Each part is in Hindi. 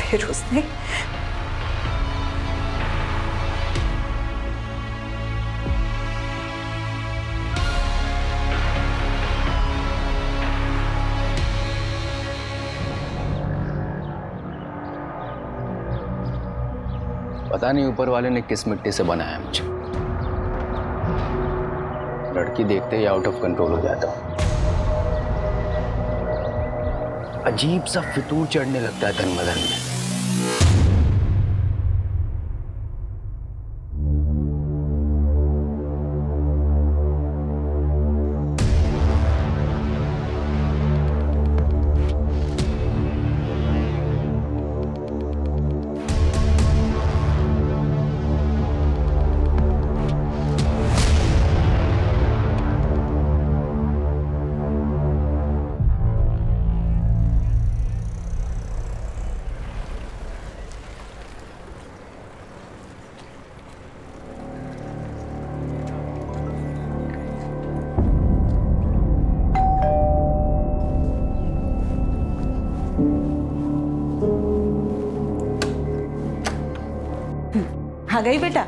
फिर उसने पता नहीं ऊपर वाले ने किस मिट्टी से बनाया मुझे। लड़की देखते ही आउट ऑफ कंट्रोल हो जाता हूँ। अजीब सा फितूर चढ़ने लगता है तन बदन में। आ गई बेटा।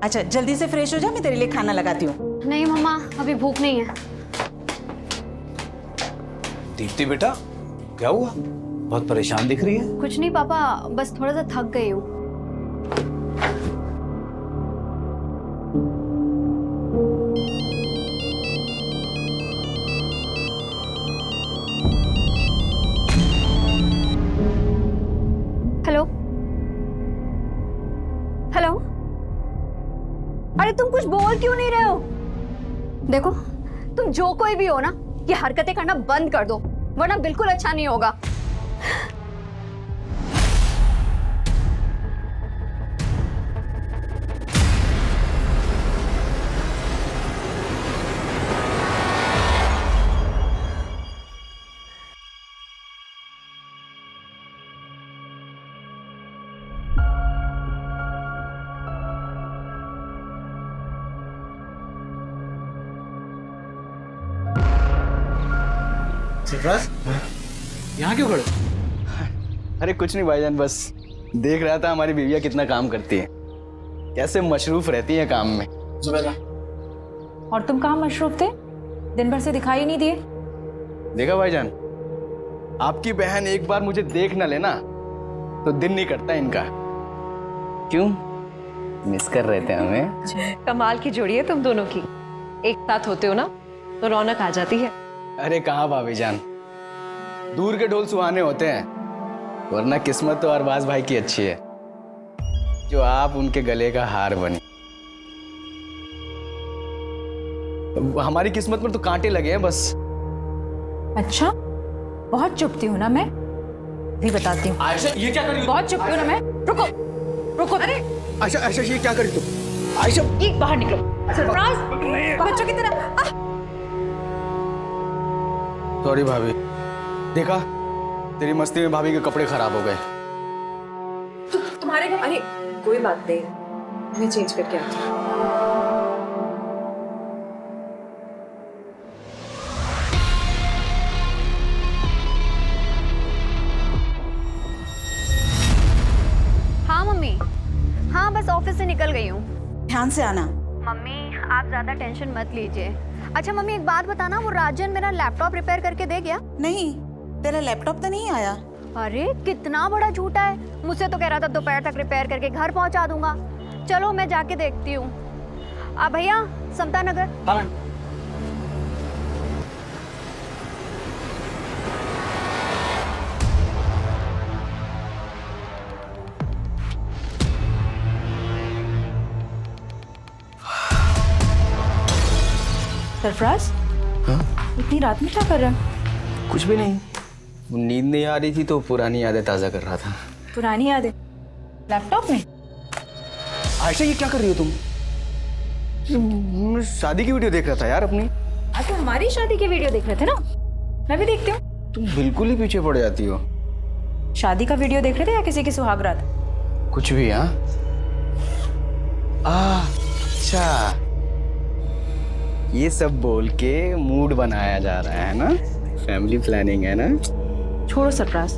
अच्छा जल्दी से फ्रेश हो जा, मैं तेरे लिए खाना लगाती हूँ। नहीं मम्मा, अभी भूख नहीं है। दीप्ति बेटा, क्या हुआ? बहुत परेशान दिख रही है। कुछ नहीं पापा, बस थोड़ा सा थक गई हूँ। हेलो हेलो, अरे तुम कुछ बोल क्यों नहीं रहे हो? देखो, तुम जो कोई भी हो ना, ये हरकतें करना बंद कर दो, वरना बिल्कुल अच्छा नहीं होगा। सरफराज, यहाँ क्यों खड़े? अरे कुछ नहीं भाईजान, बस देख रहा था हमारी बीवियाँ कितना काम करती है, कैसे मशरूफ रहती है काम में। जुबैदा, और तुम कहाँ मशरूफ थे? दिन भर से दिखाई नहीं दिए। देखा भाईजान, आपकी बहन एक बार मुझे देख न लेना तो दिन नहीं कटता इनका। क्यों मिस कर रहे थे हमें? कमाल की जोड़ी है तुम दोनों की, एक साथ होते हो ना तो रौनक आ जाती है। अरे कहाँ भाभी जान, दूर के ढोल सुहाने होते हैं, वरना किस्मत तो अरबाज भाई की अच्छी है जो आप उनके गले का हार बनी। हमारी किस्मत में तो कांटे लगे हैं बस। अच्छा, बहुत चुपती हूँ ना मैं, भी बताती हूँ। आयशा ये क्या कर रही हो? बहुत चुपती हूँ ना मैं। रुको रुको, अरे आयशा, आयशा ये क्या कर रही तुम? आयशा, ये बाहर निकलो। सरफराज, बच्चों की तरह। सॉरी भाभी, देखा तेरी मस्ती में भाभी के कपड़े खराब हो गए। तुम्हारे घर, अरे कोई बात नहीं, मैं चेंज करके आती हूँ। हाँ मम्मी, हाँ बस ऑफिस से निकल गई हूँ। ध्यान से आना। मम्मी आप ज्यादा टेंशन मत लीजिए। अच्छा मम्मी एक बात बताना, वो राजन मेरा लैपटॉप रिपेयर करके दे गया? नहीं, तेरा लैपटॉप तो नहीं आया। अरे कितना बड़ा झूठा है, मुझसे तो कह रहा था दोपहर तक रिपेयर करके घर पहुंचा दूंगा। चलो मैं जाके देखती हूँ। भैया समता नगर। हाँ। सरफराज, हाँ? इतनी रात में क्या कर रहा है? कुछ भी नहीं, नींद नहीं आ रही थी तो पुरानी यादें ताज़ा कर रहा था। पुरानी यादें लैपटॉप में? आयशा ये क्या कर रही हो तुम? मैं शादी की वीडियो देख रहा था यार अपनी। आज तो हमारी शादी की वीडियो देख रहे थे ना, मैं भी देखती हूँ। तुम बिल्कुल ही पीछे पड़ जाती हो। शादी का वीडियो देख रहे थे या किसी की सुहागरात? कुछ भी। हाँ, अच्छा, ये सब बोल के मूड बनाया जा रहा है ना, फैमिली प्लानिंग है ना। छोड़ो सरफराज,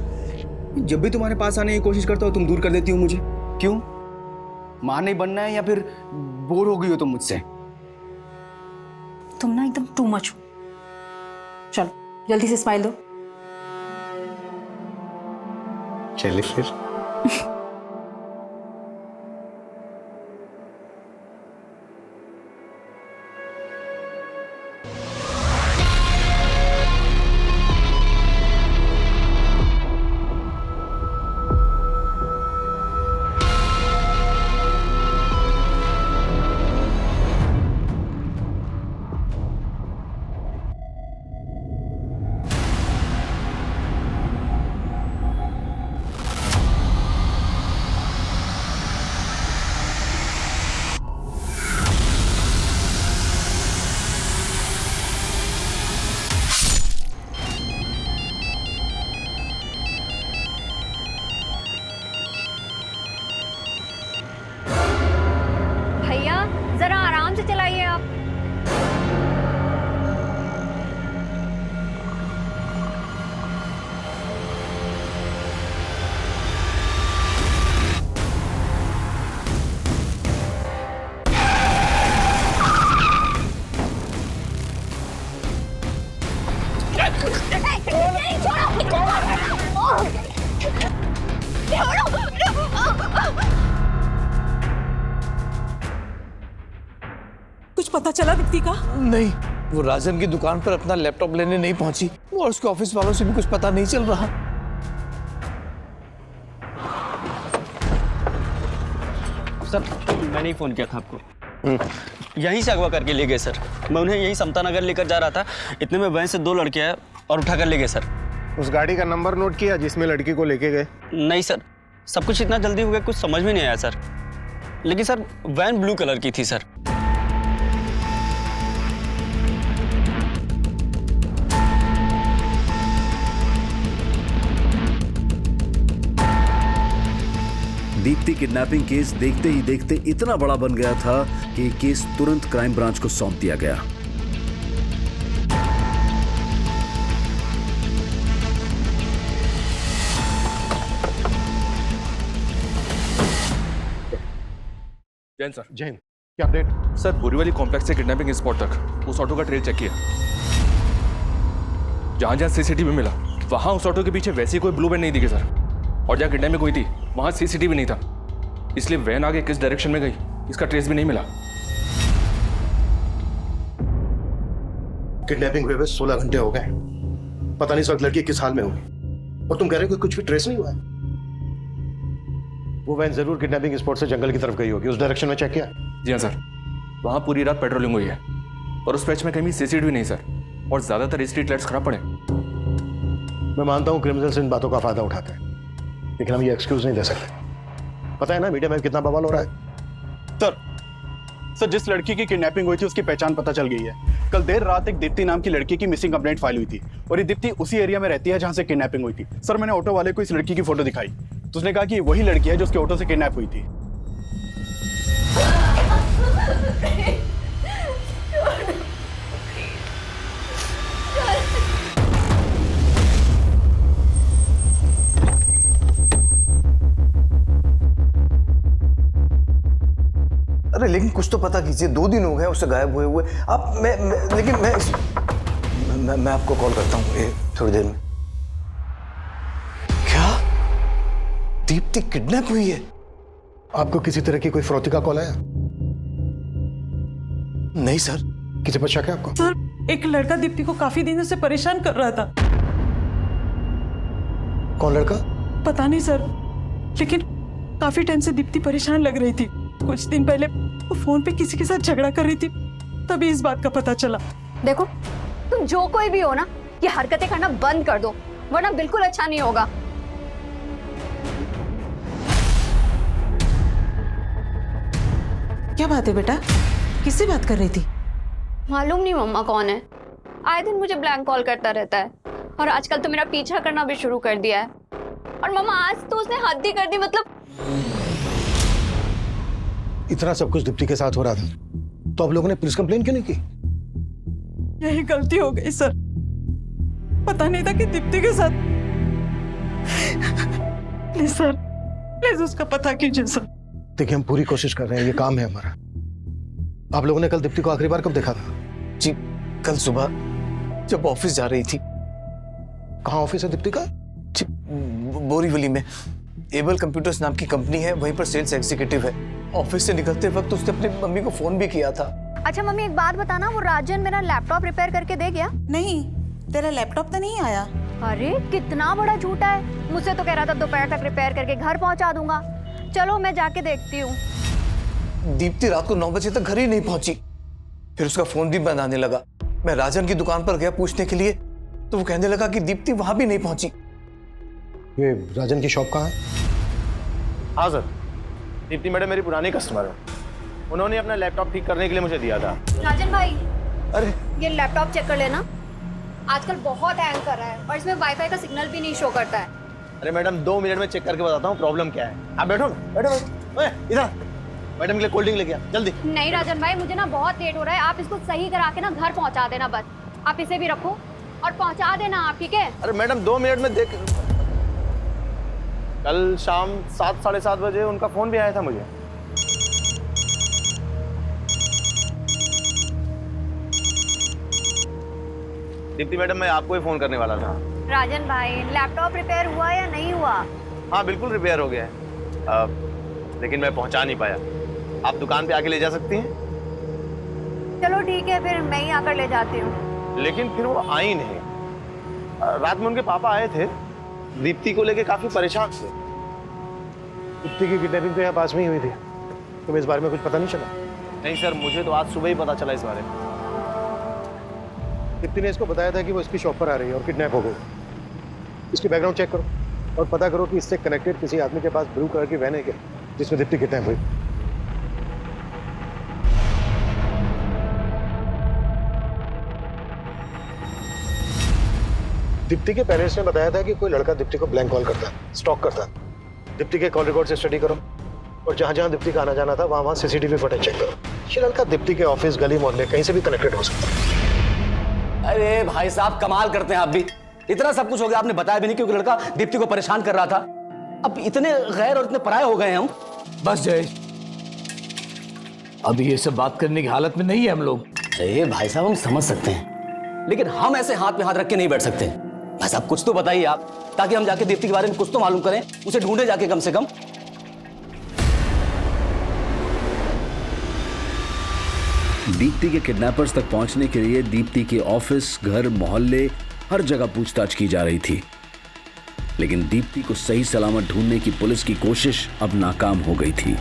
जब भी तुम्हारे पास आने की कोशिश करता हो तुम दूर कर देती हो मुझे, क्यों? मां नहीं बनना है या फिर बोर हो गई हो तुम मुझसे? तुम ना एकदम टू मच हो। चलो जल्दी से स्माइल दो। चलिए फिर। भैया जरा आराम से चलाइए आप। कुछ पता चला दीप्ति का? नहीं, वो राजन की दुकान पर अपना लैपटॉप लेने नहीं पहुंची और उसके ऑफिस वालों से भी कुछ पता नहीं चल रहा। सर मैंने ही फ़ोन किया था आपको। यहीं से अगवा करके ले गए सर। मैं उन्हें यहीं समता नगर लेकर जा रहा था, इतने में वहीं से 2 लड़के आए और उठा कर ले गए सर। उस गाड़ी का नंबर नोट किया जिसमें लड़की को लेके गए? नहीं सर, सब कुछ इतना जल्दी हो गया कुछ समझ में नहीं आया सर। लेकिन सर वैन ब्लू कलर की थी सर। दीप्ति किडनैपिंग केस देखते ही देखते इतना बड़ा बन गया था कि ये केस तुरंत क्राइम ब्रांच को सौंप दिया गया। जैन सर। जैन, क्या अपडेट? सर बोरीवली कॉम्प्लेक्स से किडनैपिंग स्पॉट तक उस ऑटो का ट्रेल चेक किया। जहां जहां सीसीटीवी मिला वहां उस ऑटो के पीछे वैसी कोई ब्लू वैन नहीं दिखी सर। और जहां किडनैपिंग हुई थी वहां सीसीटीवी नहीं था, इसलिए वैन आगे किस डायरेक्शन में गई इसका ट्रेस भी नहीं मिला। किडनैपिंग हुए 16 घंटे हो गए, पता नहीं इस वक्त लड़की किस हाल में होगी, और तुम कह रहे हो कि कुछ भी ट्रेस नहीं हुआ है? वो वैन जरूर किडनैपिंग स्पॉट से जंगल की तरफ गई होगी, उस डायरेक्शन में चेक किया? जी हाँ सर, वहां पूरी रात पेट्रोलिंग हुई है और उस पैच में कहीं सीसीटीवी नहीं सर, और ज्यादातर स्ट्रीट लाइट्स खराब पड़े। मैं मानता हूँ क्रिमिनल्स इन बातों का फायदा उठाते हैं, लेकिन हम ये एक्सक्यूज नहीं दे सकते। पता है ना मीडिया में कितना बवाल हो रहा है। सर जिस लड़की की किडनैपिंग हुई थी उसकी पहचान पता चल गई है। कल देर रात एक दीप्ति नाम की लड़की की मिसिंग कंप्लेंट फाइल हुई थी और ये दीप्ति उसी एरिया में रहती है जहां से किडनैपिंग हुई थी। सर मैंने ऑटो वाले को इस लड़की की फोटो दिखाई तो उसने कहा कि वही लड़की है जो उसके ऑटो से किडनैप हुई थी। अरे लेकिन कुछ तो पता कीजिए, 2 दिन हो गए उससे गायब हुए हुए। आप मैं आपको कॉल करता हूँ थोड़ी देर में। क्या दीप्ति किडनैप हुई है? आपको किसी तरह की कोई फिरौती का कॉल आया? नहीं सर। किसी पर शक है आपको? सर एक लड़का दीप्ति को काफी दिनों से परेशान कर रहा था। कौन लड़का? पता नहीं सर, लेकिन काफी टाइम से दीप्ति परेशान लग रही थी। कुछ दिन पहले वो फोन पे किसी के साथ झगड़ा कर रही थी, तभी इस बात का पता चला। देखो तुम जो कोई भी हो ना, ये हरकतें करना बंद कर दो वरना बिल्कुल अच्छा नहीं होगा। क्या बात है बेटा, किससे बात कर रही थी? मालूम नहीं मम्मा कौन है, आए दिन मुझे ब्लैंक कॉल करता रहता है और आजकल तो मेरा पीछा करना भी शुरू कर दिया है। और मम्मा आज तो उसने हद ही कर दी। मतलब इतना सब कुछ दीप्ति के साथ हो रहा था तो आप लोगों ने पुलिस कंप्लेन क्यों नहीं की? यही गलती हो गई सर, पता नहीं था कि दीप्ति के साथ प्लीज सर, प्लीज उसका पता कीजिए सर। देखिए हम पूरी कोशिश कर रहे हैं, ये काम है हमारा। आप लोगों ने कल दीप्ति को आखिरी बार कब देखा था? जी कल सुबह जब ऑफिस जा रही थी। कहाँ ऑफिस है दीप्ति का? जी बोरीवली में एबल कंप्यूटर्स नाम की कंपनी है, वहीं पर सेल्स एग्जीक्यूटिव है। ऑफिस से निकलते वक्त उसने अपनी मम्मी को फोन भी किया था। अच्छा मम्मी एक बात बताना, वो राजन मेरा लैपटॉप रिपेयर करके दे गया? नहीं, तेरा लैपटॉप तो नहीं आया। अरे कितना बड़ा झूठा है, मुझसे तो कह रहा था दोपहर तक रिपेयर करके घर पहुंचा दूंगा। चलो मैं जाके देखती हूँ। दीप्ति रात को 9 बजे तक घर ही नहीं पहुंची, फिर उसका फोन भी बंद आने लगा। मैं राजन की दुकान पर गया पूछने के लिए, तो वो कहने लगा कि दीप्ति वहां भी नहीं पहुंची। ये राजन की शॉप कहाँ है? हाँ सर, दीप्ति मैडम मेरी पुरानी कस्टमर है, उन्होंने अपना लैपटॉप ठीक करने के लिए मुझे दिया था। राजन भाई, अरे ये लैपटॉप चेक कर लेना, आजकल बहुत हैंग कर रहा है और इसमें वाईफाई का सिग्नल भी नहीं शो करता है। अरे मैडम 2 मिनट में चेक करके बताता हूँ प्रॉब्लम क्या है। आप बैठो ना, बैठो ओए, इधर मैडम के लिए कोल्ड ड्रिंक लेके आ जल्दी। नहीं राजन भाई, मुझे ना बहुत लेट हो रहा है, आप इसको सही करा के ना घर पहुंचा देना बस। आप इसे भी रखो और पहुंचा देना आप, ठीक है? अरे मैडम 2 मिनट में देख। कल शाम 7 साढ़े 7 बजे उनका फोन भी आया था मुझे। दीप्ति मैडम मैं आपको ही फोन करने वाला था। राजन भाई, लैपटॉप रिपेयर हुआ या नहीं हुआ? हाँ बिल्कुल रिपेयर हो गया है, लेकिन मैं पहुंचा नहीं पाया। आप दुकान पे आके ले जा सकती हैं? चलो ठीक है, फिर मैं ही आकर ले जाती हूँ। लेकिन फिर वो आई नहीं। रात में उनके पापा आए थे, दीप्ति को लेके काफी परेशान थे। दीप्ति की किडनैपिंग तो यहाँ पास में ही हुई थी, तुम्हें इस बारे में कुछ पता नहीं चला? नहीं सर, मुझे तो आज सुबह ही पता चला इस बारे में। दीप्ति ने इसको बताया था कि वो इसकी शॉप पर आ रही है और किडनैप हो गई। इसकी बैकग्राउंड चेक करो और पता करो कि इससे कनेक्टेड किसी आदमी के पास ब्लू कलर की वैन है क्या, जिसमें दीप्ति किडनैप हुई। दीप्ति के पेरेंट्स ने बताया था कि कोई लड़का दीप्ति को ब्लैंक कॉल करता है, स्टॉक करता है। दीप्ति के कॉल रिकॉर्ड से स्टडी करो और जहां जहां दीप्ति का आना जाना था वहां सीसीटीवी फुटेज चेक करो। ये लड़का दीप्ति के ऑफिस, गली, मोहल्ले कहीं से भी कनेक्टेड हो सकता है। अरे भाई साहब, कमाल करते हैं आप भी। इतना सब कुछ हो गया, आपने बताया भी नहीं क्योंकि लड़का दीप्ति को परेशान कर रहा था। अब इतने गैर और इतने पराये हो गए हैं हम। बस जय, अभी ये सब बात करने की हालत में नहीं है हम लोग। अरे भाई साहब, हम समझ सकते हैं, लेकिन हम ऐसे हाथ में हाथ रख के नहीं बैठ सकते। भाई साहब कुछ तो बताइए आप, ताकि हम जाके दीप्ति के बारे में कुछ तो मालूम करें, उसे ढूंढे जाके कम से कम। दीप्ति के किडनैपर्स तक पहुंचने के लिए दीप्ति के ऑफिस, घर, मोहल्ले हर जगह पूछताछ की जा रही थी, लेकिन दीप्ति को सही सलामत ढूंढने की पुलिस की कोशिश अब नाकाम हो गई थी।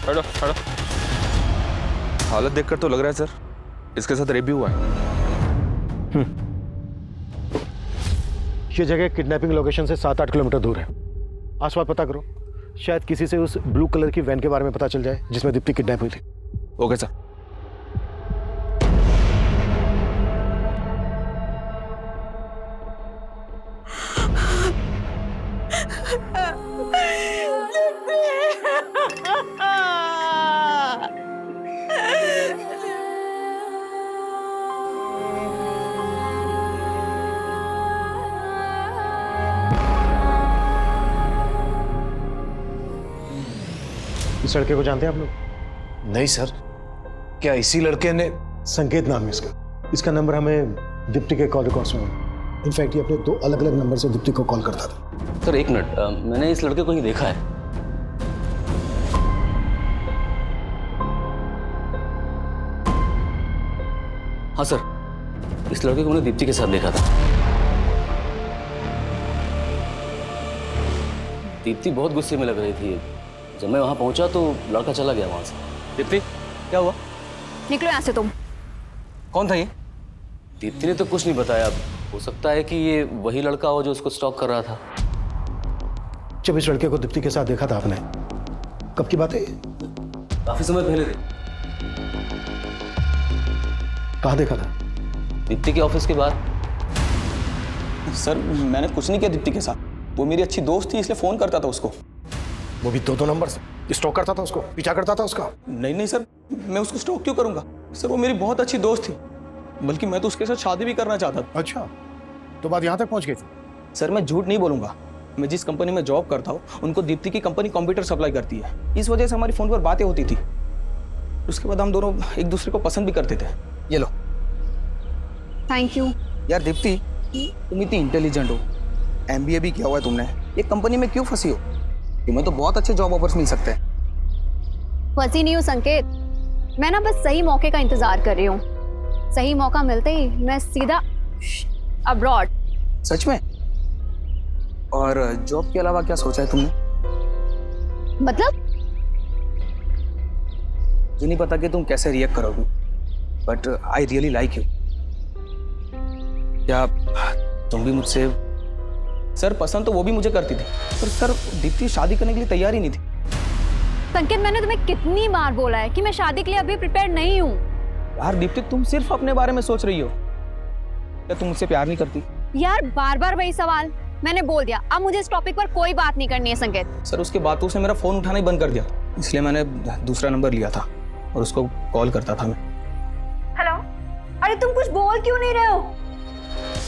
हटो हटो, हालत देखकर तो लग रहा है सर इसके साथ रेप भी हुआ है। ये जगह किडनैपिंग लोकेशन से 7-8 किलोमीटर दूर है। आसपास पता करो, शायद किसी से उस ब्लू कलर की वैन के बारे में पता चल जाए जिसमें दीप्ति किडनैप हुई थी। Okay sir. इस लड़के को जानते हैं आप लोग? नहीं सर, क्या इसी लड़के ने? संकेत नाम है इसका। इसका नंबर हमें दीप्ति के कॉल रिकॉर्ड्स में है। इनफैक्ट ये अपने 2 अलग-अलग नंबर से दीप्ति को कॉल करता था। सर एक मिनट, मैंने इस लड़के को ही देखा है। हाँ सर, इस लड़के को मैंने दीप्ति के साथ देखा था। दीप्ति बहुत गुस्से में लग रही थी। जब मैं वहां पहुंचा तो लड़का चला गया वहां से। दीप्ति क्या हुआ? निकलो यहाँ से तुम। कौन था ये? दीप्ति ने तो कुछ नहीं बताया। हो सकता है कि ये वही लड़का हो जो उसको स्टॉक कर रहा था। जब इस लड़के को दीप्ति के साथ देखा था आपने, कब की बात है? काफी समय पहले थे। कहाँ देखा था? दीप्ति के ऑफिस के बाद। सर मैंने कुछ नहीं किया दीप्ति के साथ, वो मेरी अच्छी दोस्त थी इसलिए फोन करता था उसको। वो भी 2-2 नंबर से स्टॉक करता था उसको, पीछा करता था उसका। नहीं नहीं सर, मैं उसको स्टॉक क्यों करूंगा सर, वो मेरी बहुत अच्छी दोस्त थी, बल्कि मैं तो उसके साथ शादी भी करना चाहता था। अच्छा, तो बात यहाँ तक पहुँच गई थी। सर मैं झूठ नहीं बोलूंगा, मैं जिस कंपनी में जॉब करता हूँ उनको दीप्ति की कंपनी कंप्यूटर सप्लाई करती है, इस वजह से हमारी फोन पर बातें होती थी। उसके बाद हम दोनों एक दूसरे को पसंद भी करते थे। ये लो। Thank you. यार दीप्ति, तुम इतनी इंटेलिजेंट हो, MBA भी किया हुआ है तुमने, एक कंपनी में क्यों फंसी हो? तुम्हें तो बहुत अच्छे जॉब ऑफर्स मिल सकते हैं। फंसी नहीं हूँ संकेत, मैं ना बस सही मौके का इंतजार कर रही हूँ। सही मौका मिलते ही मैं सीधा अब्रॉड। सच में? और जॉब के अलावा क्या सोचा है तुमने? मतलब? मुझे नहीं पता कि तुम कैसे रिएक्ट करोगी, but I really like you. क्या तुम भी मुझसे? सर पसंद तो वो भी मुझे करती थी, पर सर दीप्ति शादी करने के लिए तैयार ही नहीं थी। संकेत, मैंने तुम्हें कितनी बार बोला है कि मैं शादी के लिए अभी प्रिपेयर नहीं हूँ। यार दीप्ति, तुम सिर्फ अपने बारे में सोच रही हो, क्या तुम मुझसे प्यार नहीं करती? यार बार बार वही सवाल, मैंने बोल दिया, अब मुझे इस टॉपिक पर कोई बात नहीं करनी है संकेत। सर उसके बाद तो उसने मेरा फोन उठाना ही बंद कर दिया, इसलिए मैंने दूसरा नंबर लिया था और उसको कॉल करता था मैं। हेलो, अरे तुम कुछ बोल क्यों नहीं रहे हो?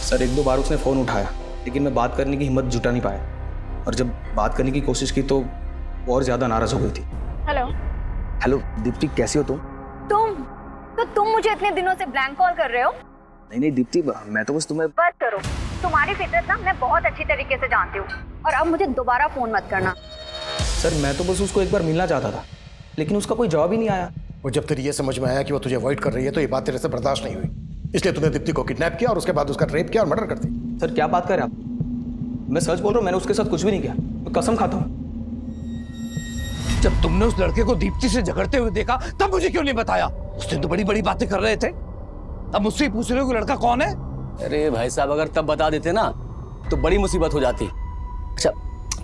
सर 1-2 बार उसने फोन उठाया, लेकिन मैं बात करने की हिम्मत जुटा नहीं पाया, और जब बात करने की कोशिश की तो वो और ज्यादा नाराज हो गई थी। हेलो। हेलो दीप्ति, कैसी हो तुम? तुम मुझे इतने दिनों से ब्लैंक कॉल कर रहे हो? नहीं दीप्ति, मैं तो बस तुम्हें। बस करो, तुम्हारी फितरत ना मैं बहुत अच्छी तरीके से जानती हूँ, और अब मुझे दोबारा फोन मत करना। सर मैं तो बस उसको एक बार मिलना चाहता था, लेकिन उसका कोई जवाब ही नहीं आया। और जब तेरी ये समझ में आया कि वो तुझे अवॉइड कर रही है, तो ये बात तेरे से बर्दाश्त नहीं हुई, इसलिए तूने दीप्ति को किडनैप किया और उसके बाद उसका रेप किया और मर्डर कर दिया। सर क्या बात कर रहे आप? मैं सच बोल रहा हूँ, मैंने उसके साथ कुछ भी नहीं किया, मैं कसम खाता हूँ। जब तुमने उस लड़के को दीप्ति से झगड़ते हुए देखा तब मुझे क्यों नहीं बताया? उस दिन तो बड़ी बड़ी बातें कर रहे थे, अब मुझसे पूछ रहे हो कि लड़का कौन है? अरे भाई साहब, अगर तब बता देते ना तो बड़ी मुसीबत हो जाती। अच्छा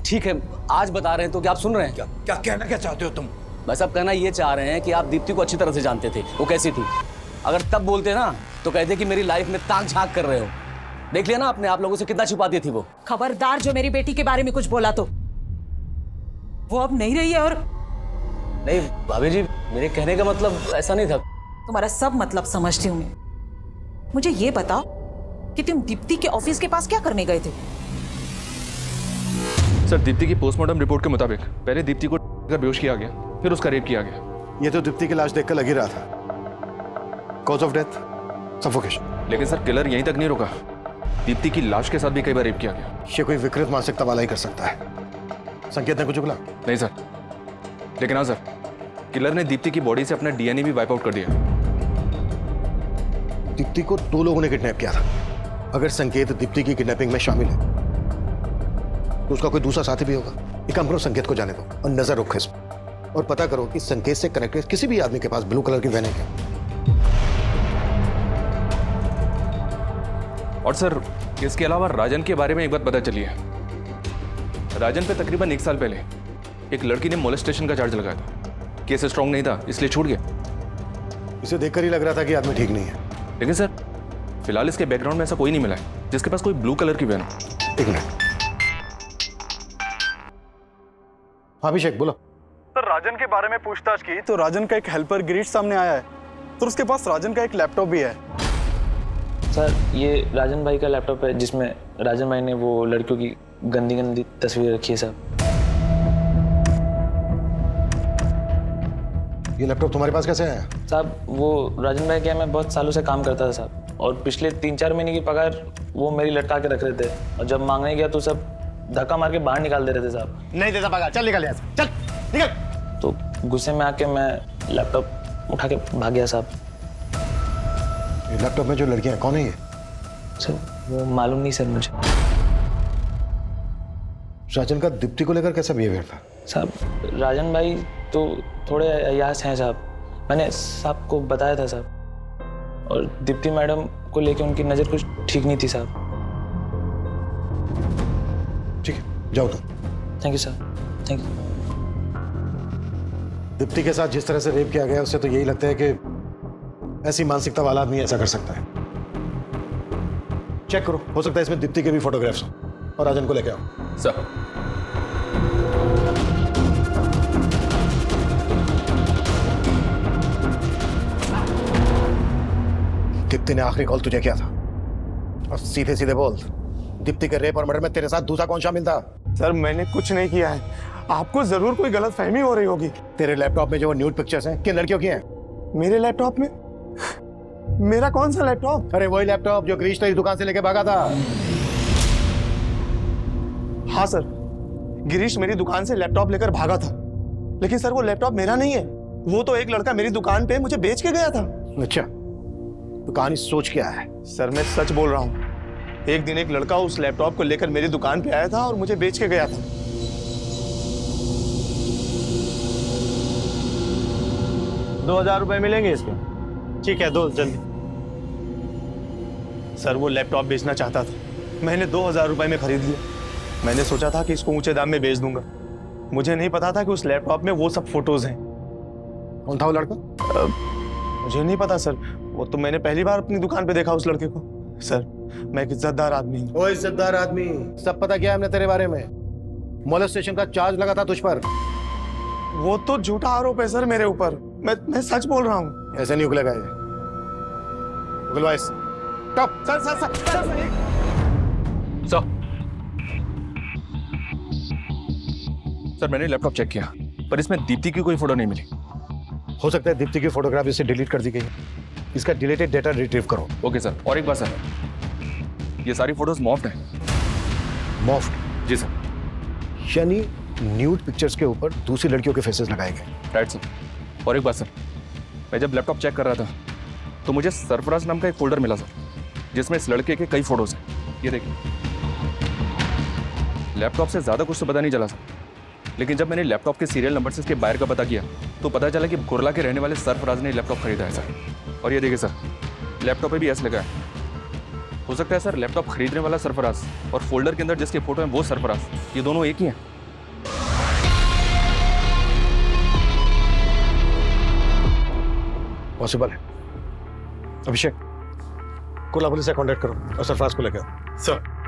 ठीक है, आज बता रहे हैं तो क्या आप सुन रहे हैं? क्या कहना क्या चाहते हो तुम? भाई साहब कहना ये चाह रहे हैं कि आप दीप्ति को अच्छी तरह से जानते थे, वो कैसी थी। अगर तब बोलते ना तो कहते कि मेरी लाइफ में ताक झांक कर रहे हो। देख लिया ना आपने, आप लोगों से कितना छुपाती थी वो। खबरदार जो मेरी बेटी के बारे में कुछ बोला तो वो अब नहीं रही है। और नहीं भाभी जी, मेरे कहने का मतलब ऐसा नहीं था। तुम्हारा सब मतलब समझती हूँ मैं। मुझे ये बताओ कि तुम दीप्ति के ऑफिस के पास क्या करने गए थे? सर दीप्ति की पोस्टमार्टम रिपोर्ट के मुताबिक पहले दीप्ति को बेहोश किया गया, फिर उसका रेप किया गया। ये तो दीप्ति की लाश देखकर लग ही रहा था। Cause of death suffocation. लेकिन सर किलर यहीं तक नहीं रुका, दीप्ति की लाश के साथ भी कई बार रेप किया गया। ये कोई विकृत मानसिकता वाला ही कर सकता है। संकेत ने कुछ बोला? नहीं सर, लेकिन हाँ सर, किलर ने दीप्ति की बॉडी से अपना DNA भी वाइप आउट कर दिया। दीप्ति को 2 लोगों ने किडनैप किया था। अगर संकेत दीप्ति की किडनैपिंग में शामिल है तो उसका कोई दूसरा साथी भी होगा। एक काम करो, संकेत को जाने दो और नजर रखो इस पर, और पता करो कि संकेत से कनेक्टेड किसी भी आदमी के पास ब्लू कलर की वैन है क्या। और सर इसके अलावा राजन के बारे में एक बात पता चली है। राजन पे तकरीबन 1 साल पहले एक लड़की ने मोलेस्टेशन का चार्ज लगाया था। केस स्ट्रांग नहीं था, इसलिए छूट गया। इसे देखकर ही लग रहा था कि आदमी ठीक नहीं है। लेकिन सर फिलहाल इसके बैकग्राउंड में ऐसा कोई नहीं मिला है जिसके पास कोई ब्लू कलर की वैन हो। 1 मिनट। हाँ अभिषेक बोलो। सर राजन के बारे में पूछताछ की तो राजन का एक हेल्पर गिरीश सामने आया है, तो उसके पास राजन का एक लैपटॉप भी है। सर ये राजन भाई का लैपटॉप है जिसमें राजन भाई ने वो लड़कियों की गंदी गंदी तस्वीरें रखी है साहब। ये लैपटॉप तुम्हारे पास कैसे आया? साहब वो राजन भाई क्या, मैं बहुत सालों से काम करता था साहब, और पिछले 3-4 महीने की पगार वो मेरी लटका के रख रहे थे, और जब मांगने गया तो सब धक्का मार के बाहर निकाल दे रहे थे साहब। नहीं देता पगार, चल निकल यहाँ से, चल निकल। तो गुस्से में आके मैं लैपटॉप उठा के भाग गया साहब। ये लैपटॉप में जो लड़कियां हैं कौन है ये? सर वो मालूम नहीं सर मुझे। राजन का दीप्ति को लेकर कैसा बिहेवियर था? साहब राजन भाई तो थोड़े अयास हैं साहब, मैंने साहब को बताया था साहब, और दीप्ति मैडम को लेके उनकी नज़र कुछ ठीक नहीं थी साहब। ठीक है, जाओ तुम। Thank you sir, thank you. Deepti के साथ जिस तरह से रेप किया गया उससे तो यही लगता है कि ऐसी मानसिकता वाला आदमी ऐसा कर सकता है। चेक करो, हो सकता है इसमें दीप्ति के भी फोटोग्राफ्स हो, और राजन को लेके आओ। सर दीप्ति ने आखिरी कॉल तुझे किया था, और सीधे सीधे बोल, दीप्ति के रेप और मर्डर में तेरे साथ दूसरा कौन शामिल था? सर मैंने कुछ नहीं किया है, आपको जरूर कोई गलतफहमी हो रही होगी। तेरे लैपटॉप में जो न्यूड पिक्चर्स हैं किन लड़कियों की हैं? मेरे लैपटॉप में? मेरा कौन सा लैपटॉप? अरे वही लैपटॉप जो गिरीश तेरी दुकान से लेके भागा था। हाँ सर, गिरीश मेरी दुकान से लैपटॉप लेकर भागा था, लेकिन सर वो लैपटॉप मेरा नहीं है, वो तो एक लड़का मेरी दुकान पे मुझे बेच के गया था। अच्छा, तो कहानी सोच क्या है? सर मैं सच बोल रहा हूँ, एक दिन एक लड़का उस लैपटॉप को लेकर मेरी दुकान पे आया था और मुझे बेच के गया था। ₹2000 मिलेंगे इसके? ठीक है, दो जल्दी। सर वो लैपटॉप बेचना चाहता था, मैंने ₹2000 में खरीद लिया। मैंने सोचा था कि इसको ऊंचे दाम में बेच दूंगा, मुझे नहीं पता था कि उस लैपटॉप में वो सब फोटोज हैं। कौन था वो लड़का? मुझे नहीं पता सर, वो तो मैंने पहली बार अपनी दुकान पे देखा उस लड़के को। सर मैं एक इज्जतदार आदमी हूँ। ओ इज्जतदार आदमी, सब पता क्या है हमने तेरे बारे में? मोलेस्टेशन का चार्ज लगा था तुझ पर। वो तो झूठा आरोप है सर मेरे ऊपर, मैं सच बोल रहा हूँ। ऐसे नहीं उगलेगा ये। उगलवा इस। Top sir sir sir sir sir मैंने लैपटॉप चेक किया, पर इसमें दीप्ति की कोई फोटो नहीं मिली। हो सकता है दीप्ति की फोटोग्राफ इससे डिलीट कर दी गई। इसका डिलीटेड डेटा रिट्रीव करो। Okay sir. और एक बात सर, ये सारी फोटोज मॉफ्ड हैं। मॉफ्ड? जी सर। यानी न्यूड पिक्चर्स के ऊपर दूसरी लड़कियों के फेसेस लगाए गए। Right sir. और एक बात सर, मैं जब लैपटॉप चेक कर रहा था तो मुझे सरफराज नाम का एक फोल्डर मिला सर, जिसमें इस लड़के के कई फोटोज हैं। ये देखिए, लैपटॉप से ज़्यादा कुछ तो पता नहीं चला सर, लेकिन जब मैंने लैपटॉप के सीरियल नंबर से इसके बायर का पता किया तो पता चला कि कुरला के रहने वाले सरफराज ने लैपटॉप खरीदा है सर। और ये देखिए सर, लैपटॉप पे भी एस लगा है। हो सकता है सर लैपटॉप खरीदने वाला सरफराज और फोल्डर के अंदर जिसके फोटो हैं वो सरफराज, ये दोनों एक ही हैं। पॉसिबल है। अभिषेक, कुर्ला पुलिस से कांटेक्ट करो और सरफराज को लेकर आओ। सर।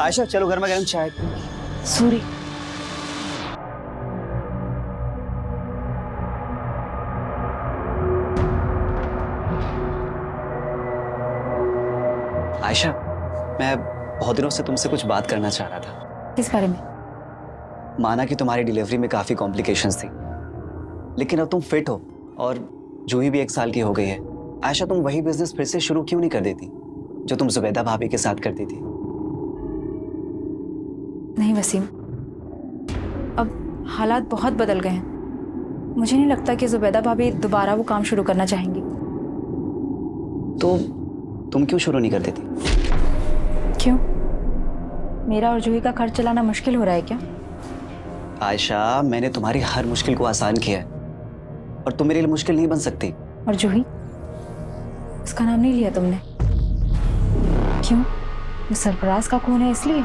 आयशा चलो गर्मा गर्म चाय। सॉरी। आयशा, मैं बहुत दिनों से तुमसे कुछ बात करना चाह रहा था। किस बारे में? माना कि तुम्हारी डिलीवरी में काफ़ी कॉम्प्लिकेशंस थी, लेकिन अब तुम फिट हो और जूही भी 1 साल की हो गई है। आयशा, तुम वही बिजनेस फिर से शुरू क्यों नहीं कर देती जो तुम जुबैदा भाभी के साथ करती थी? नहीं वसीम, अब हालात बहुत बदल गए हैं। मुझे नहीं लगता कि जुबैदा भाभी दोबारा वो काम शुरू करना चाहेंगी। तो तुम क्यों शुरू नहीं कर देती? क्यों? मेरा और जूही का खर्च चलाना मुश्किल हो रहा है क्या? आयशा, मैंने तुम्हारी हर मुश्किल को आसान किया है और तुम मेरे लिए मुश्किल नहीं बन सकती। और जूही, उसका नाम नहीं लिया तुमने। क्यों? वो सरफराज का खून है इसलिए?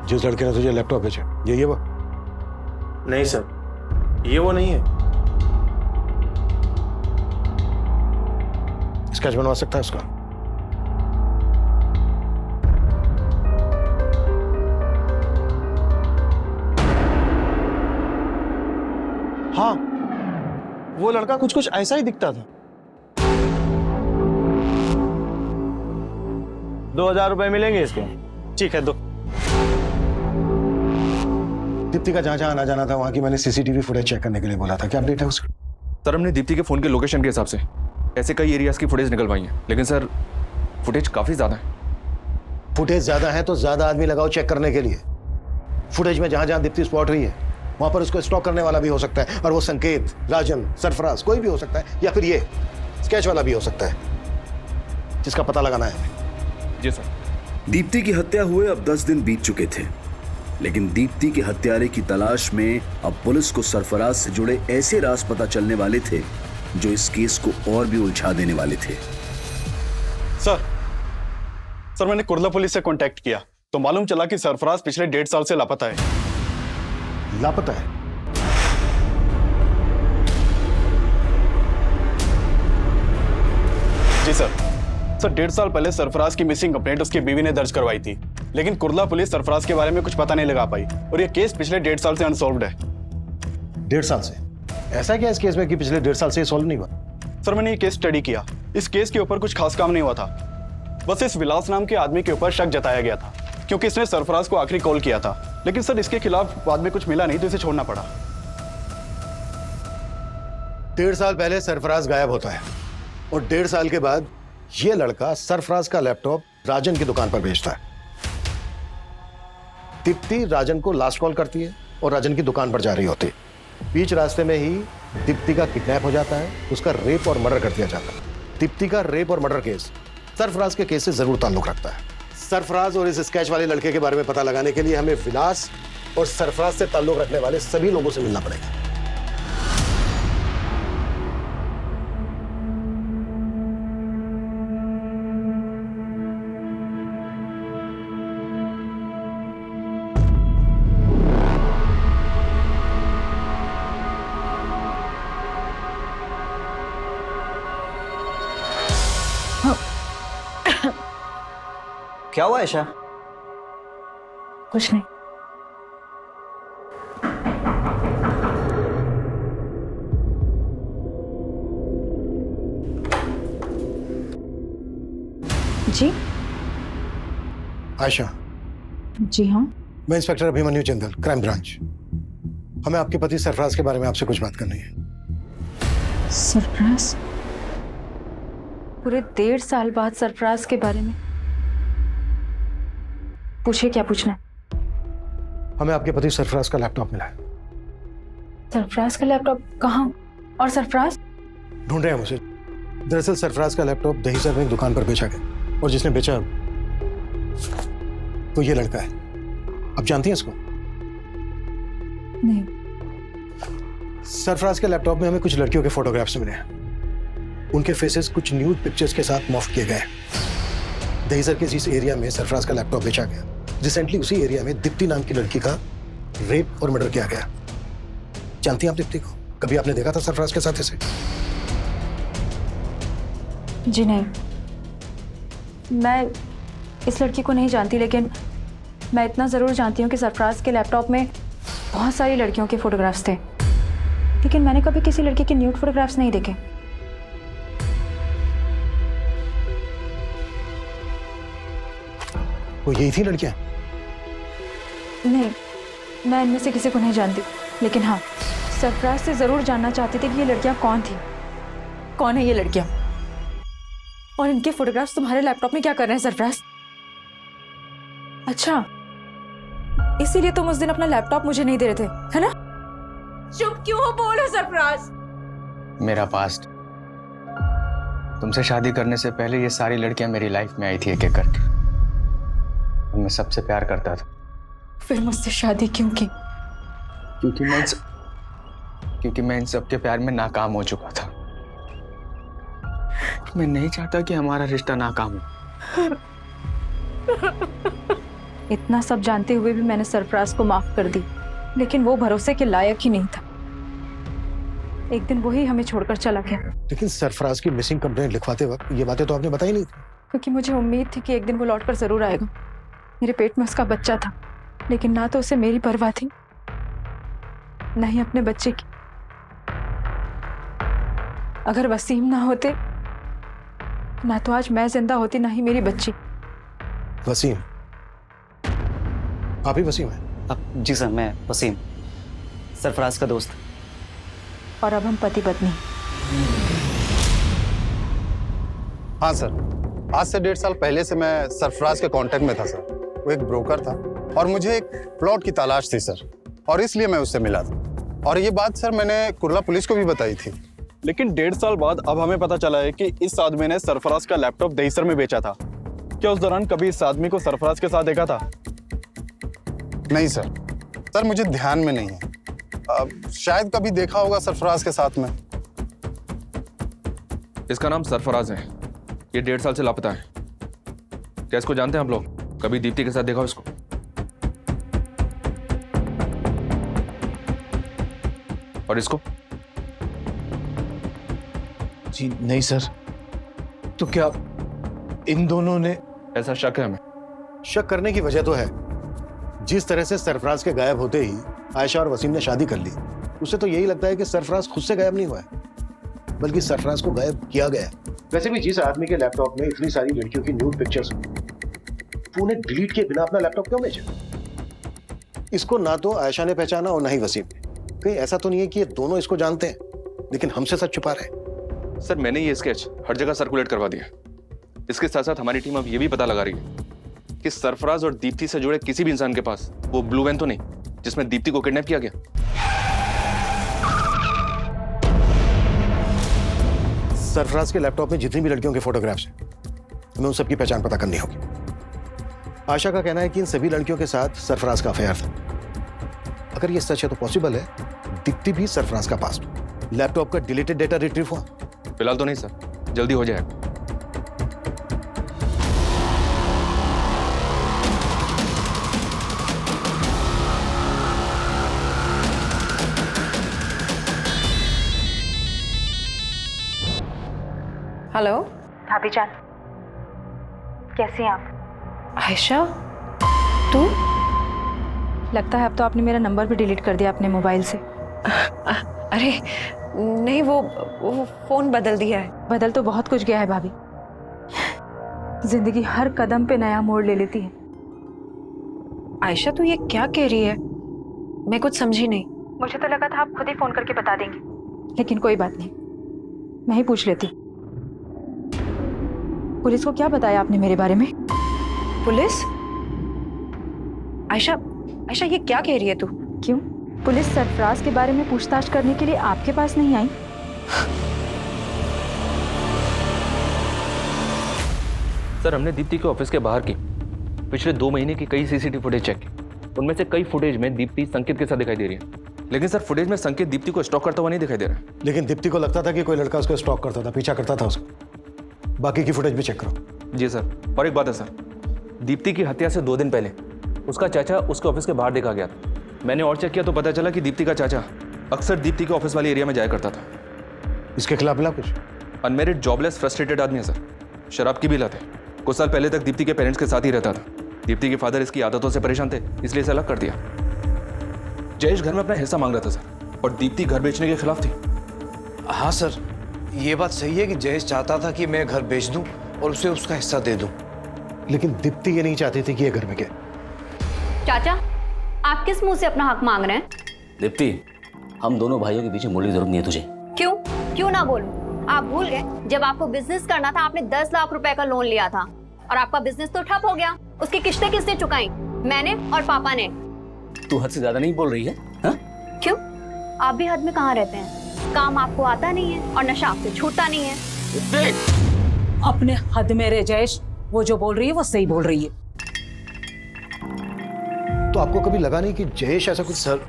जिस लड़के ने तुझे लैपटॉप भेजा, यही है वो? नहीं सर, ये वो नहीं है। स्केच बनवा सकता है उसका? हाँ, वो लड़का कुछ कुछ ऐसा ही दिखता था। ₹2000 मिलेंगे इसके? ठीक है, दो। दीप्ति का जहां जहां आना जाना था वहां की मैंने सीसीटीवी फुटेज चेक करने के लिए बोला था। क्या अपडेट है उसका? सर हमने दीप्ति के फ़ोन के लोकेशन के हिसाब से ऐसे कई एरियाज़ की फुटेज निकलवाई है, लेकिन सर फुटेज काफ़ी ज़्यादा है। फुटेज ज़्यादा है तो ज़्यादा आदमी लगाओ चेक करने के लिए। फुटेज में जहां जहां दीप्ति स्पॉट हुई है वहां पर उसको स्टॉक करने वाला भी हो सकता है, और वो संकेत, राजन, सरफराज कोई भी हो सकता है, या फिर ये स्केच वाला भी हो सकता है, जिसका पता लगाना है। जी सर। दीप्ति की हत्या हुए अब 10 दिन बीत चुके थे, लेकिन दीप्ति के हत्यारे की तलाश में अब पुलिस को सरफराज से जुड़े ऐसे राज पता चलने वाले थे जो इस केस को और भी उलझा देने वाले थे। सर मैंने कुर्ला पुलिस से कांटेक्ट किया तो मालूम चला कि सरफराज पिछले 1.5 साल से लापता है। लापता है? जी सर। सर 1.5 साल पहले सरफराज की मिसिंग कंप्लेंट उसकी बीवी ने दर्ज करवाई थी, लेकिन कुर्ला पुलिस सरफराज के बारे में कुछ पता नहीं लगा पाई और ये केस पिछले 1.5 साल से अनसॉल्व्ड है। 1.5 साल से? ऐसा क्या इस केस में कि पिछले 1.5 साल से सॉल्व नहीं हुआ? सर मैंने ये केस स्टडी किया, इस केस के ऊपर कुछ खास काम नहीं हुआ था। बस इस विलास नाम के आदमी के ऊपर शक जताया गया था क्योंकि इसने सरफराज को आखिरी कॉल किया था, लेकिन सर इसके खिलाफ बाद में कुछ मिला नहीं तो इसे छोड़ना पड़ा। 1.5 साल पहले सरफराज गायब होता है और 1.5 साल के बाद ये लड़का सरफराज का लैपटॉप राजन की दुकान पर बेचता है। दीप्ति राजन को लास्ट कॉल करती है और राजन की दुकान पर जा रही होती है। बीच रास्ते में ही दीप्ति का किडनैप हो जाता है, उसका रेप और मर्डर कर दिया जाता है। दीप्ति का रेप और मर्डर केस सरफराज के केस से जरूर ताल्लुक रखता है। सरफराज और इस स्केच वाले लड़के के बारे में पता लगाने के लिए हमें विलास और सरफराज से ताल्लुक रखने वाले सभी लोगों से मिलना पड़ेगा। क्या हुआ ऐशा? कुछ नहीं। जी आयशा। जी हाँ। मैं inspector Abhimanyu Jindal, crime branch. हमें आपके पति सरफराज के बारे में आपसे कुछ बात करनी है। सरफराज? पूरे 1.5 साल बाद सरफराज के बारे में? पूछिए, क्या पूछना है? हमें आपके पति सरफराज का लैपटॉप मिला है। सरफराज का लैपटॉप? कहाँ? और सरफराज? ढूंढ रहे हैं मुझे। दरअसल सरफराज का लैपटॉप दहीसर में एक दुकान पर बेचा गया और जिसने बेचा तो ये लड़का है। आप जानती हैं इसको? नहीं। सरफराज के लैपटॉप में हमें कुछ लड़कियों के फोटोग्राफ्स मिले हैं। उनके फेसेस कुछ न्यूड पिक्चर्स के साथ मॉर्फ किए गए। दहीसर के जिस एरिया में सरफराज का लैपटॉप बेचा गया, रिसेंटली उसी एरिया में दीप्ति नाम की लड़की का रेप और मर्डर किया गया। जानती हैं आप दीप्ति को? कभी आपने देखा था सरफराज के साथ इसे? जी नहीं, मैं इस लड़की को नहीं जानती, लेकिन मैं इतना ज़रूर जानती हूँ कि सरफराज के लैपटॉप में बहुत सारी लड़कियों के फोटोग्राफ्स थे, लेकिन मैंने कभी किसी लड़की के न्यूड फोटोग्राफ्स नहीं देखे। वो यही थी लड़कियां? नहीं, मैं इनमें से किसी को नहीं जानती, लेकिन हाँ, सरफराज से ज़रूर जानना चाहती थी कि ये लड़कियां कौन थी। कौन है ये लड़कियां? और इनके फोटोग्राफ्स तुम्हारे लैपटॉप में क्या कर रहे हैं सरफराज? अच्छा, इसीलिए तुम उस दिन अपना लैपटॉप मुझे नहीं दे रहे थे, है ना? चुप क्यों हो? बोलो सरफराज। मेरा पास्ट, तुमसे शादी करने से पहले ये सारी लड़कियां मेरी लाइफ में आई थी एक एक करके। मैं सबसे प्यार करता था। फिर मुझसे शादी क्यों की? क्योंकि मैं इन सबके प्यार में नाकाम हो चुका था। मैं नहीं चाहता कि हमारा रिश्ता नाकाम हो। इतना सब जानते हुए भी मैंने सरफराज को माफ कर दी, लेकिन वो भरोसे के लायक ही नहीं था। एक दिन वही हमें छोड़कर चला गया। लेकिन सरफराज की मिसिंग कंप्लेंट लिखवाते वक्त ये बातें तो आपने बताई नहीं थी। क्योंकि मुझे उम्मीद थी कि एक दिन वो लौटकर जरूर आएगा। मेरे पेट में उसका बच्चा था, लेकिन ना तो उसे मेरी परवाह थी, ना ही अपने बच्चे की। अगर वसीम ना होते, ना तो आज मैं जिंदा होती, ना ही मेरी बच्ची। वसीम? आप ही वसीम हैं? जी सर, मैं वसीम, सरफराज का दोस्त। और अब हम पति पत्नी। हाँ सर, आज से 1.5 साल पहले से मैं सरफराज के कांटेक्ट में था सर। वो एक ब्रोकर था और मुझे एक प्लॉट की तलाश थी सर, और इसलिए मैं उससे मिला था। और ये बात सर मैंने कुर्ला पुलिस को भी बताई थी। लेकिन 1.5 साल बाद अब हमें पता चला है कि इस आदमी ने सरफराज का लैपटॉप दहीसर में बेचा था। क्या उस दौरान कभी इस आदमी को सरफराज के साथ देखा था? नहीं सर, सर मुझे ध्यान में नहीं है। शायद कभी देखा होगा सरफराज के साथ में। इसका नाम सरफराज है। ये 1.5 साल से लापता है। क्या इसको जानते हैं आप लोग? कभी दीप्ति के साथ देखा हो इसको? और इसको? जी नहीं सर। तो क्या इन दोनों ने, ऐसा शक है हमें। शक करने की वजह तो है। जिस तरह से सरफराज के गायब होते ही आयशा और वसीम ने शादी कर ली, उसे तो यही लगता है कि सरफराज खुद से गायब नहीं हुआ है, बल्कि सरफराज को गायब किया गया है। वैसे भी जिस आदमी के लैपटॉप में इतनी सारी लड़कियों की न्यूड पिक्चर्स हो, तो उन्हें डिलीट किए बिना अपना लैपटॉप क्यों भेजा? इसको ना तो आयशा ने पहचाना और ना ही वसीम ने। कहीं ऐसा तो नहीं है कि ये दोनों इसको जानते हैं लेकिन हमसे सच छुपा रहे हैं? सर मैंने ये स्केच हर जगह सर्कुलेट करवा दिया। इसके साथ साथ हमारी टीम अब ये भी पता लगा रही है कि सरफराज और दीप्ति से जुड़े किसी भी इंसान के पास वो ब्लू वैन तो नहीं जिसमें दीप्ति को किडनैप किया गया। सरफराज के लैपटॉप में जितनी भी लड़कियों के फोटोग्राफ्स हैं, हमें उन सबकी पहचान पता करनी होगी। आशा का कहना है कि इन सभी लड़कियों के साथ सरफराज का अफेयर था। अगर ये सच है तो पॉसिबल है दीप्ति भी सरफराज का पास्ट। लैपटॉप का डिलीटेड डेटा रिट्रीव हुआ? फिलहाल तो नहीं सर, जल्दी हो जाएगा। हेलो भाभी जान, कैसी हैं आप? आयशा, तू? लगता है अब तो आपने मेरा नंबर भी डिलीट कर दिया अपने मोबाइल से। अरे नहीं, वो फोन बदल दिया है। बदल तो बहुत कुछ गया है भाभी। जिंदगी हर कदम पे नया मोड़ ले लेती है। आयशा तू ये क्या कह रही है? मैं कुछ समझी नहीं। मुझे तो लगा था आप खुद ही फोन करके बता देंगे, लेकिन कोई बात नहीं, मैं ही पूछ लेती। पुलिस को क्या बताया आपने मेरे बारे में? पुलिस? आयशा ये क्या कह रही है तू? क्यों? पुलिस सरफराज के बारे में पूछताछ करने के लिए आपके पास नहीं आई? सर हमने दीप्ति के ऑफिस के बाहर की पिछले 2 महीने की कई सीसीटीवी फुटेज चेक की। उनमें से कई फुटेज में दीप्ति संकेत के साथ दिखाई दे रही है, लेकिन सर फुटेज में संकेत दीप्ति को स्टॉक करता हुआ नहीं दिखाई दे रहा। लेकिन दीप्ति को लगता था कि कोई लड़का उसको स्टॉक करता था, पीछा करता था उसको। बाकी की फुटेज भी चेक करो। जी सर। और एक बात है सर, दीप्ति की हत्या से 2 दिन पहले उसका चाचा उसके ऑफिस के बाहर देखा गया था। मैंने और चेक किया तो पता चला कि दीप्ति का चाचा अक्सर दीप्ति के ऑफिस वाले एरिया में जाया करता था। इसके खिलाफ मिला कुछ? अनमेरिड, जॉबलेस, फ्रस्ट्रेटेड आदमी है सर। शराब की भी लत है। कुछ साल पहले तक दीप्ति के पेरेंट्स के साथ ही रहता था। दीप्ति के फादर इसकी आदतों से परेशान थे, इसलिए इसे अलग कर दिया। जयेश घर में अपना हिस्सा मांग रहा था सर, और दीप्ति घर बेचने के खिलाफ थी। हाँ सर, ये बात सही है कि जयेश चाहता था कि मैं घर बेच दूं और उसे उसका हिस्सा दे दूं। लेकिन दीप्ति ये नहीं चाहती थी कि ये घर में के। चाचा, आप किस मुंह से अपना हक मांग रहे हैं? दीप्ति, हम दोनों भाइयों के पीछे मुड़ने की जरूरत नहीं है तुझे। क्यों ना बोलूं? आप भूल गए जब आपको बिजनेस करना था आपने 10 लाख रुपए का लोन लिया था और आपका बिजनेस तो ठप हो गया। उसकी किस्तें किसने चुकाई? मैंने और पापा ने। तू हद से ज्यादा नहीं बोल रही है? हा? क्यों? आप भी हद में कहाँ रहते हैं? काम आपको आता नहीं है और नशा आपसे छूटता नहीं है। अपने हद में रह जयेश, वो जो बोल रही है वो सही बोल रही है। तो आपको कभी लगा नहीं कि जयेश ऐसा कुछ? सर,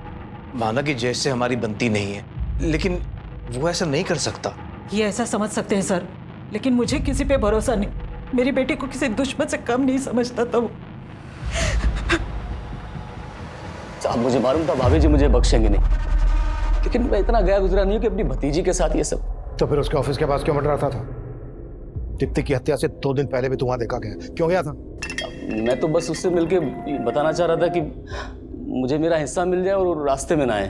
माना कि जयेश से हमारी बनती नहीं है, लेकिन वो ऐसा नहीं कर सकता। ये ऐसा समझ सकते हैं सर, लेकिन मुझे किसी पे भरोसा नहीं। मेरी बेटी को किसी दुश्मन से कम नहीं समझता था वो। साहब मुझे मालूम था भाभी जी मुझे बख्शेंगे नहीं, लेकिन मैं इतना गया गुजरा नहीं हूं कि अपनी भतीजी के साथ ये सब। तो फिर उसके ऑफिस के पास क्यों मंडराता था? दीप्ति की हत्या से 2 दिन पहले भी तू वहां देखा गया, क्यों गया था? मैं तो बस उससे मिलके बताना चाह रहा था कि मुझे मेरा हिस्सा मिल जाए और रास्ते में ना आए।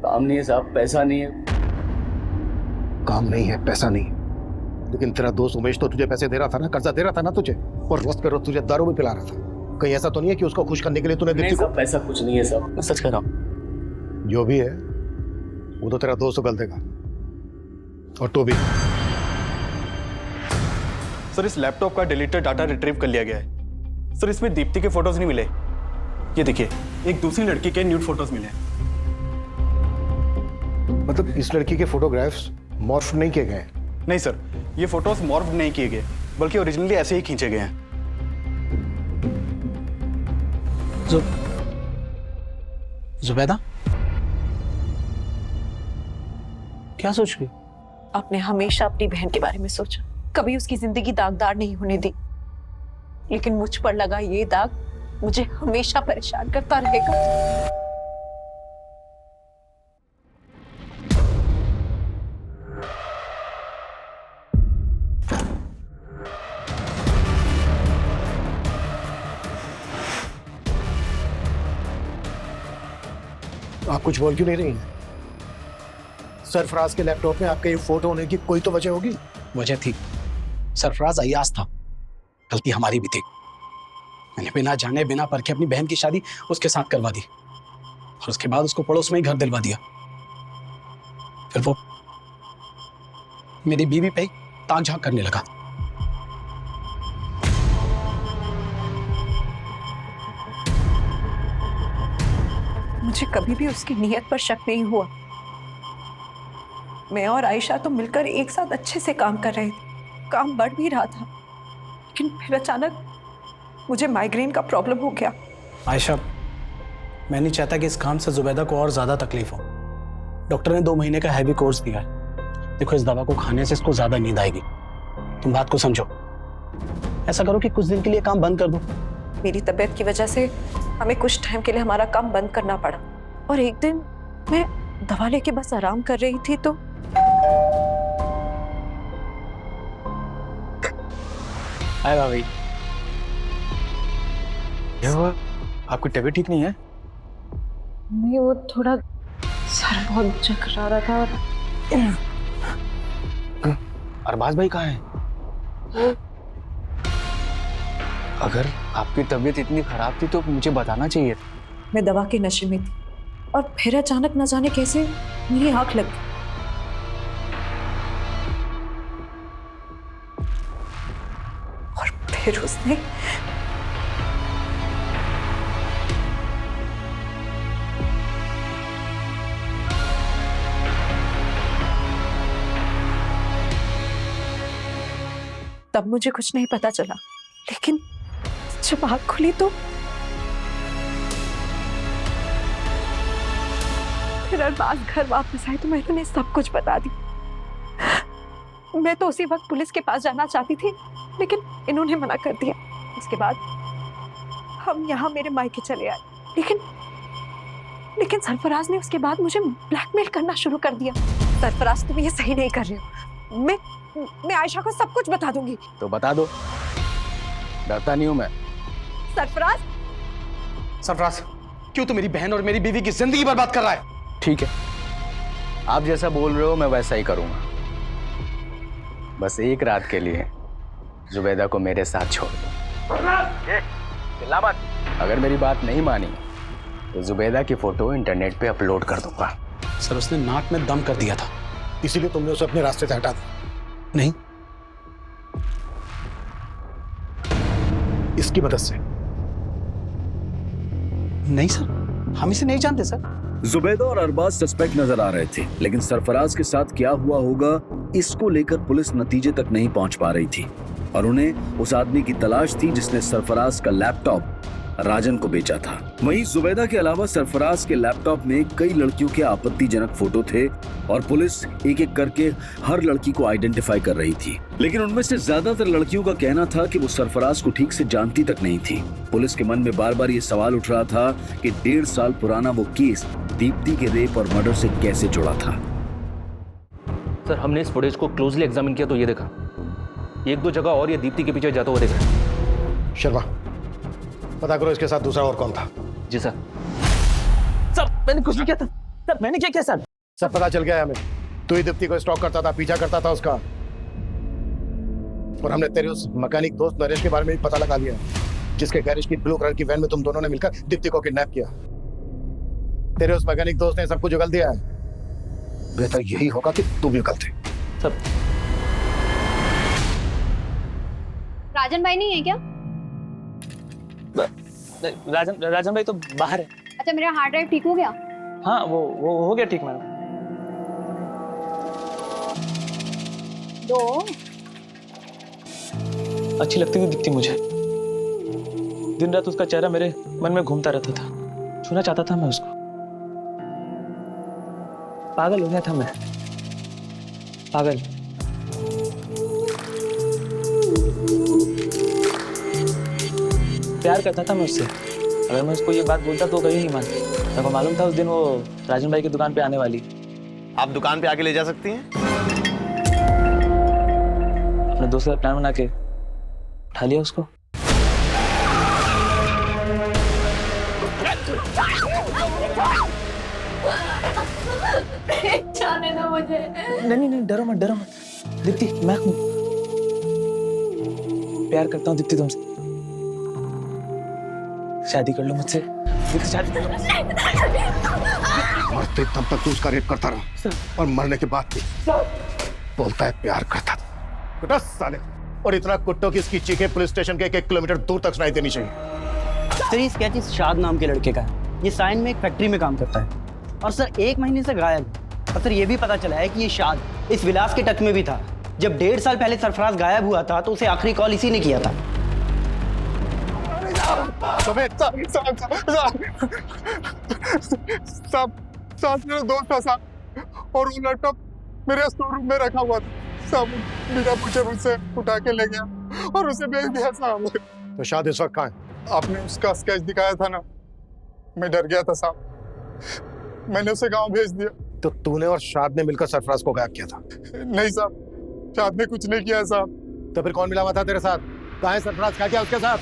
काम नहीं है साहब, पैसा नहीं है। काम नहीं है, पैसा नहीं, लेकिन तेरा दोस्त उमेश तो तुझे पैसे दे रहा था ना, कर्जा दे रहा था ना तुझे, और रोज पे रोज तुझे दारू भी पिला रहा था। कहीं ऐसा तो नहीं है कि उसको खुश करने के लिए तूने दीप्ति को? पैसा कुछ नहीं है साहब, मैं सच कह रहा हूँ। जो भी है वो तो तेरा दोस्त उगल देगा, और तो भी। सर इस लैपटॉप का डिलीटेड डाटा रिट्रीव कर लिया गया है। सर इसमें दीप्ति के फोटोज नहीं मिले। ये देखिए, एक दूसरी लड़की के न्यूड फोटोज मिले। मतलब इस लड़की के फोटोग्राफ्स मॉर्फ नहीं किए गए? नहीं सर, ये फोटोज मॉर्फ नहीं किए गए, बल्कि ओरिजिनली ऐसे ही खींचे गए हैं। जुबैदा, क्या सोच रही? आपने हमेशा अपनी बहन के बारे में सोचा, कभी उसकी जिंदगी दागदार नहीं होने दी, लेकिन मुझ पर लगा ये दाग मुझे हमेशा परेशान करता रहेगा। आप कुछ बोल क्यों नहीं रही हैं? सरफराज के लैपटॉप में आपके ये फोटो होने की कोई तो वजह होगी। वजह थी, सरफराज अय्याज था, गलती हमारी भी थी। मैंने बिना जाने बिना परखे अपनी बहन की शादी उसके साथ करवा दी और उसके बाद उसको पड़ोस में ही घर दिलवा दिया। फिर वो मेरी बीवी पे ही ताक झांक करने लगा। मुझे कभी भी उसकी नीयत पर शक नहीं हुआ। मैं और आयशा तो मिलकर एक साथ अच्छे से काम कर रहे थे, काम बढ़ भी रहा था, लेकिन फिर अचानक मुझे माइग्रेन का प्रॉब्लम हो गया। आयशा, मैं नहीं चाहता कि इस काम से जुबैदा को और ज्यादा तकलीफ हो। डॉक्टर ने 2 महीने का हैवी कोर्स दिया है। देखो, इस दवा को खाने से इसको ज्यादा नींद आएगी। तुम बात को समझो। ऐसा करो कि कुछ दिन के लिए काम बंद कर दो। मेरी तबीयत की वजह से हमें कुछ टाइम के लिए हमारा काम बंद करना पड़ा, और एक दिन मैं दवा लेके बस आराम कर रही थी तो हाय भाभी। क्या हुआ? आपकी तबीयत ठीक नहीं है? नहीं, वो थोड़ा सर बहुत चकरा रहा था। और अरबाज भाई कहाँ हैं? वो अगर आपकी तबीयत इतनी खराब थी तो मुझे बताना चाहिए। मैं दवा के नशे में थी और फिर अचानक न जाने कैसे मेरी आंख लग गई। और फिर उसने तब मुझे कुछ नहीं पता चला, लेकिन जब आँख खुली तो फिर अरबाज घर वापस आए तो मैंने उन्हें सब कुछ बता दी। मैं तो उसी वक्त पुलिस के पास जाना चाहती थी, लेकिन इन्होंने मना कर दिया। उसके बाद हम यहाँ मेरे मायके चले आए, लेकिन सरफराज ने उसके बाद मुझे ब्लैकमेल करना शुरू कर दिया। सरफराज, तुम ये सही नहीं कर रहे हो। मैं आयशा को सब कुछ बता दूंगी। तो बता दो, डरता नहीं हूं मैं। सरफराज, सरफराज, क्यों तू मेरी बहन और मेरी बीवी की जिंदगी बर्बाद कर रहा है? ठीक है, आप जैसा बोल रहे हो मैं वैसा ही करूंगा। बस एक रात के लिए जुबैदा को मेरे साथ छोड़ दो। चिल्ला मत। अगर मेरी बात नहीं मानी तो जुबैदा की फोटो इंटरनेट पे अपलोड कर दूंगा। सर, उसने नाक में दम कर दिया था, इसीलिए तुमने उसे अपने रास्ते से हटा दिया। नहीं, इसकी मदद से। नहीं सर, हम इसे नहीं जानते सर। जुबैदा और अरबाज सस्पेक्ट नजर आ रहे थे, लेकिन सरफराज के साथ क्या हुआ होगा इसको लेकर पुलिस नतीजे तक नहीं पहुंच पा रही थी और उन्हें उस आदमी की तलाश थी जिसने सरफराज का लैपटॉप राजन को बेचा था। वहीं जुबैदा के अलावा सरफराज के लैपटॉप में कई लड़कियों के आपत्तिजनक फोटो थे और पुलिस एक एक करके हर लड़की को आइडेंटिफाई कर रही थी, लेकिन उनमें से ज्यादातर लड़कियों का कहना था कि वो सरफराज को ठीक से जानती तक नहीं थी। पुलिस के मन में बार बार ये सवाल उठ रहा था कि 1.5 साल पुराना वो केस दीप्ति के रेप और मर्डर से कैसे जुड़ा था। सर, हमने इस फुटेज को क्लोजली एग्जामिन किया तो ये देखा, 1-2 जगह और ये दीप्ति के पीछे जाता हुआ दिख रहा है। शर्मा, पता करो इसके साथ दूसरा और कौन था। जी सर। सर, मैंने कुछ नहीं किया था। सर, मैंने क्या किया सर? सर, पता चल गया है हमें। तू ही दीप्ति को स्टॉक करता था, पीछा करता था उसका। और हमने तेरे उस मैकेनिक दोस्त नरेश के बारे में भी पता लगा लिया, जिसके गैरेज की ब्लू कलर की वैन में तुम दोनों ने मिलकर दीप्ति को किडनैप किया। तेरे उस मैकेनिक दोस्त ने सब कुछ उगल दिया है। बेहतर यही होगा कि तू भी उगल दे। सब राजन भाई नहीं है क्या? राजन भाई तो बाहर है। अच्छा, मेरा हार्ड ड्राइव ठीक हो गया? हाँ, वो हो गया ठीक मैडम। दो अच्छी लगती थी दीप्ति मुझे। दिन रात उसका चेहरा मेरे मन में घूमता रहता था, छूना चाहता था मैं उसको। पागल हो गया था मैं, पागल। प्यार करता था मैं उससे। अगर मैं उसको ये बात बोलता तो कभी नहीं मानती। मेरे को मालूम था उस दिन वो राजन भाई की दुकान पे आने वाली। आप दुकान पे आके ले जा सकती हैं? अपने दोस्त का प्लान बना के उठा लिया उसको। मुझे। नहीं डरो मत दीप्ति, मैं हूँ। प्यार करता हूँ दीप्ति तुमसे। शादी कर लो मुझसे दीप्ति, शादी कर लो मुझसे। मरते तब तक तू उसका रेप करता रहा और मरने के बाद भी बोलता है प्यार करता था। कुत्ता साले, और इतना कुत्तों की इसकी चीखें पुलिस स्टेशन के 1 किलोमीटर दूर तक सुनाई देनी चाहिए। सर ये स्केच इस शाद नाम के लड़के का है। ये साइन में एक फैक्ट्री में काम करता है और सर 1 महीने से गायब। और सर ये भी पता चला है कि ये शाद इस विलास के टच में भी था। जब 1.5 साल पहले सरफराज गायब हुआ था तो उसे आखिरी कॉल इसी ने किया था। साथ मेरा दोस्त था साहब, और वो लैपटॉप मेरे स्टोर रूम में रखा हुआ था साहब। बिना पूछे मुझसे उठा के ले गया और उसे भेज दिया साहब। तो शाद इस वक्त कहाँ है? आपने उसका स्केच दिखाया था ना, मैं डर गया था साहब, मैंने उसे गांव भेज दिया। तो तूने और शाद ने मिलकर सरफराज को गायब किया था? नहीं साहब, शाद ने कुछ नहीं किया साहब। तो फिर कौन मिला हुआ था तेरे साथ? कहाँ है सरफराज, क्या किया उसके साथ?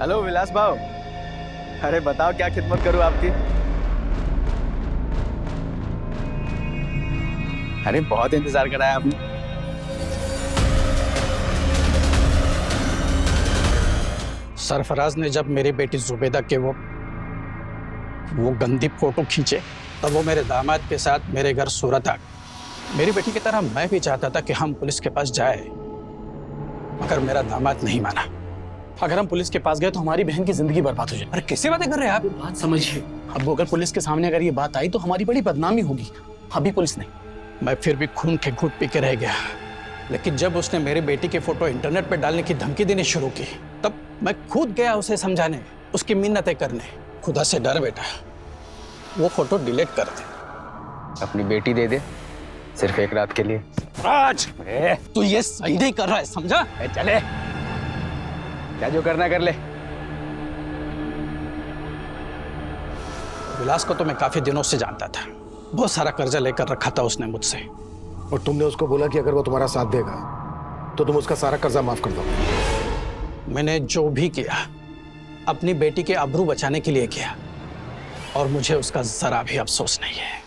हेलो विलास भाव, अरे बताओ क्या खिदमत करूं आपकी? अरे बहुत इंतजार कराया आपने। सरफराज ने जब मेरी बेटी जुबैदा के वो गंदी फोटो खींचे तब वो मेरे दामाद के साथ मेरे घर सूरत आ गए। मेरी बेटी की तरह मैं भी चाहता था कि हम पुलिस के पास जाए, मगर मेरा दामाद नहीं माना। अगर हम पुलिस के पास गए तो हमारी बहन की जिंदगी बर्बाद हो जाए। अरे कैसे बातें कर रहे हैं आप? बात समझिए। अब अगर पुलिस के सामने अगर ये बात आई तो हमारी बड़ी बदनामी होगी। अभी पुलिस नहीं, मैं फिर भी खून के घूंट पी के रह गया। लेकिन जब उसने मेरी बेटी की फोटो इंटरनेट पे डालने की धमकी देनी शुरू की तब मैं खुद गया उसे समझाने, उसकी मिन्नतें करने। खुदा से डर बेटा, वो फोटो डिलीट कर दे। अपनी बेटी दे दे, सिर्फ 1 रात के लिए। राज, तू ये सही नहीं कर रहा है, समझा? चले, क्या जो करना कर ले। विलास को तो मैं काफी दिनों से जानता था। बहुत सारा कर्जा लेकर रखा था उसने मुझसे। और तुमने उसको बोला कि अगर वो तुम्हारा साथ देगा तो तुम उसका सारा कर्जा माफ कर दो। मैंने जो भी किया अपनी बेटी के आबरू बचाने के लिए किया और मुझे उसका जरा भी अफसोस नहीं है।